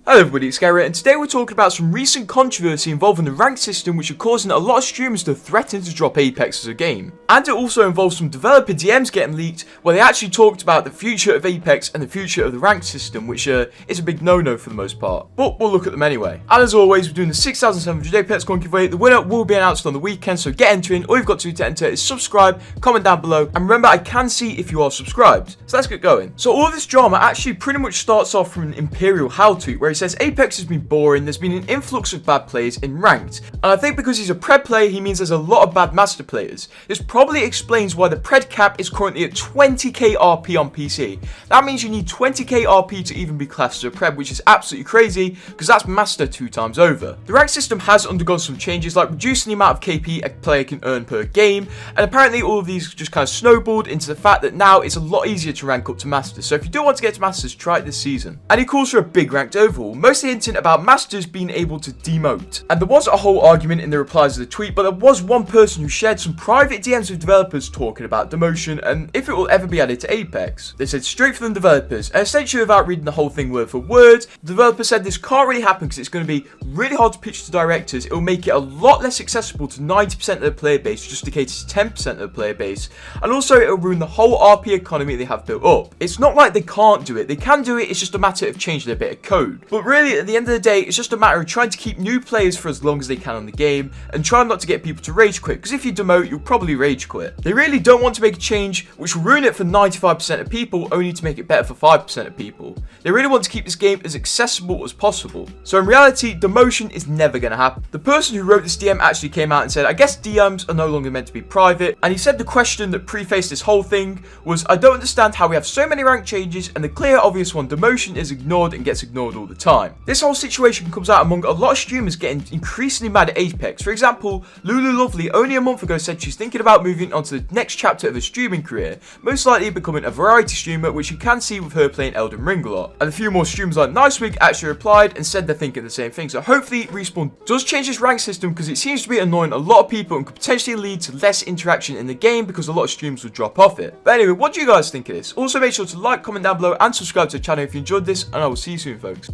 Hello everybody, it's Garret, and today we're talking about some recent controversy involving the rank system which are causing a lot of streamers to threaten to drop Apex as a game. And it also involves some developer DMs getting leaked where they actually talked about the future of Apex and the future of the rank system, which is a big no-no for the most part. But we'll look at them anyway. And as always, we're doing the 6,700 Apex coin giveaway. The winner will be announced on the weekend, so get entering. All you've got to do to enter is subscribe, comment down below, and remember I can see if you are subscribed. So let's get going. So all of this drama actually pretty much starts off from an Imperial How tweet where he says Apex has been boring, there's been an influx of bad players in ranked, and I think because he's a pred player he means there's a lot of bad master players. This probably explains why the pred cap is currently at 20k RP on PC. That means you need 20k RP to even be classed as a pred, which is absolutely crazy because that's master 2 times over. The rank system has undergone some changes like reducing the amount of KP a player can earn per game, and apparently all of these just kind of snowballed into the fact that now it's a lot easier to rank up to masters. So if you do want to get to masters, try it this season. And he calls for a big ranked overhaul, mostly hinting about masters being able to demote. And there was a whole argument in the replies of the tweet, but there was one person who shared some private DMs with developers talking about demotion and if it will ever be added to Apex. They said straight from the developers, and essentially without reading the whole thing word for word, the developer said this can't really happen because it's going to be really hard to pitch to directors. It will make it a lot less accessible to 90% of the player base just to cater to 10% of the player base, and also it will ruin the whole RP economy they have built up. It's not like they can't do it, they can do it, it's just a matter of changing a bit of code. But really at the end of the day, it's just a matter of trying to keep new players for as long as they can on the game and trying not to get people to rage quit, because if you demote you'll probably rage quit. They really don't want to make a change which will ruin it for 95% of people only to make it better for 5% of people. They really want to keep this game as accessible as possible. So in reality, demotion is never going to happen. The person who wrote this DM actually came out and said, I guess DMs are no longer meant to be private, and he said the question that prefaced this whole thing was, I don't understand how we have so many rank changes and the clear obvious one, demotion, is ignored and gets ignored all the time. This whole situation comes out among a lot of streamers getting increasingly mad at Apex. For example, Lulu Lovely only a month ago said she's thinking about moving on to the next chapter of her streaming career, most likely becoming a variety streamer, which you can see with her playing Elden Ring a lot. And a few more streamers like Nicewig actually replied and said they're thinking the same thing. So hopefully Respawn does change this rank system because it seems to be annoying a lot of people and could potentially lead to less interaction in the game because a lot of streams will drop off it. But anyway, what do you guys think of this? Also make sure to like, comment down below and subscribe to the channel if you enjoyed this, and I will see you soon folks.